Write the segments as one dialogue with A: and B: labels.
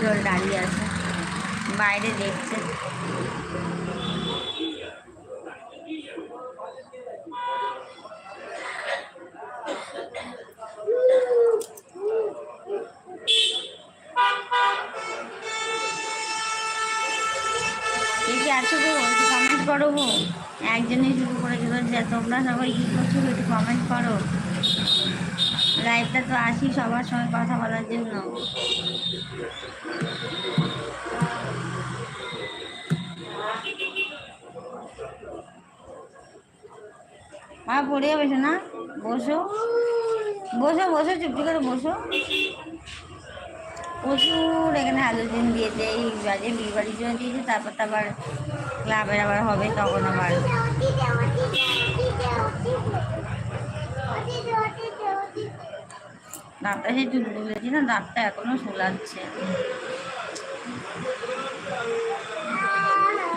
A: উজ্জ্বল দাঁড়িয়ে আছে, বাইরে দেখছে। আছো গো, একটু কমেন্ট করো গো। একজনই শুরু করেছিল যে তোমরা সবাই কী করছো, একটু কমেন্ট করো। লাইভটা তো আসি সবার সঙ্গে কথা বলার জন্য। মা পড়ে যাবে না, বসো বসো বসো, চুপটি করে বসো। প্রচুর এখানে হ্যালোজেন দিয়েছে, এই বাজে বিয়ে বাড়ির জন্য দিয়েছে, তারপর তো আবার ক্লাবের আবার হবে, তখন আবার দাঁতটা সে চুল তুলেছি না, দাঁতটা এখনো শুলাচ্ছে,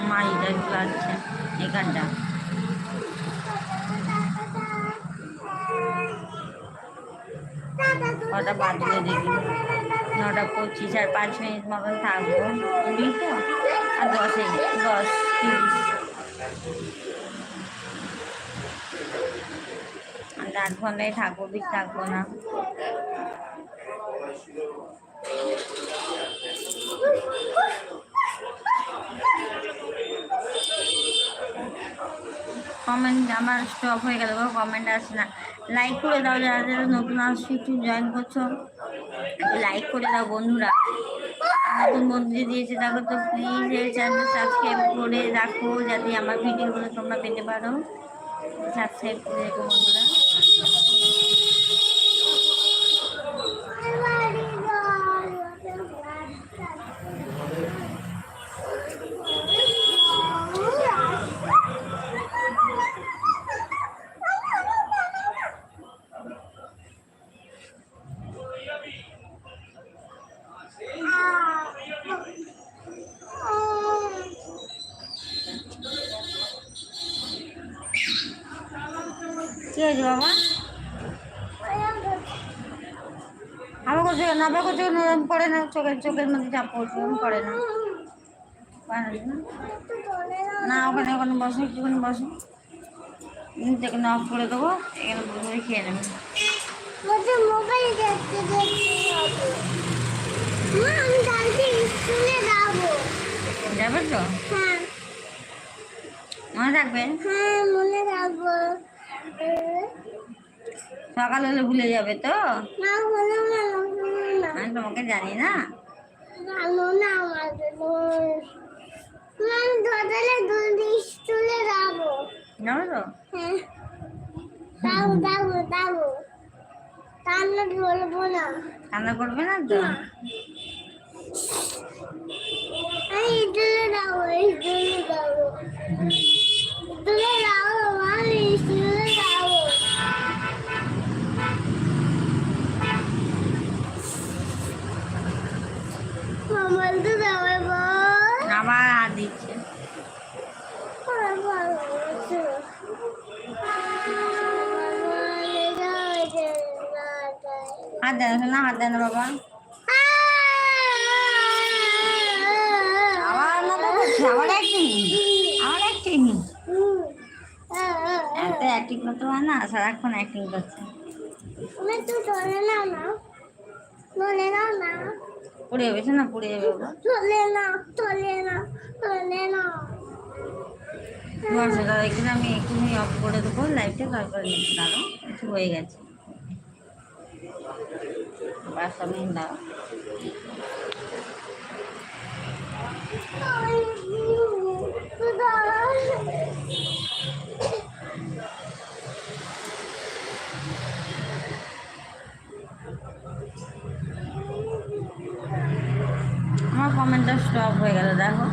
A: মাড়িটা শুলাচ্ছে এখানটা। কটা বাজলে দেখি, 9:25, আর 5 মিনিট মতন থাকবো, তো আর 10-30 আধ ঘন্টায় থাকবো, বেশ থাকবো না। কমেন্ট আমার স্টপ হয়ে গেল, কমেন্ট আসছে না। লাইক করে দাও, যারা যারা নতুন আসছে একটু জয়েন করছো, লাইক করে দাও বন্ধুরা। নতুন বন্ধু যে দিয়েছে তাকে তো প্লিজ এই চ্যানেল সাবস্ক্রাইব করে রাখো, যাতে আমার ভিডিওগুলো তোমরা পেতে পারো। সাবস্ক্রাইব করে রেখো বন্ধুরা। কি হয়েছে বাবা? আমার করছে না, আবার করছে নরম করে না, চোখের মধ্যে চাপ পড়ছে, করে না না। ওখানে ওখানে বসো, একটুখানি বসো, এখানে অফ করে দেবো, এখানে বসে খেয়ে নেবে। যাবে তো? মনে থাকবে? হ্যাঁ মনে থাকবো। সকাল হলে ভুলে যাবে তো? আমি তোমাকে জানি না। কান্না করবে না তো? আবার হাত দিচ্ছে। হাত দেন না, হাত দেন বাবা। আবার অ্যাক্টিং এত অ্যাক্টিং করতে পারে না, সারাক্ষণ অ্যাক্টিং করছে। পড়ে যাবে না, পড়ে যাবে বাবা। বসে দাও এখানে, আমি এক্ষুনি অফ করে দেবো লাইটটা, তারপরে নিতে দাঁড়ো, একটু হয়ে গেছে। বাস আমি দাও। আমার কমেন্টটা স্টপ হয়ে গেল, দেখো।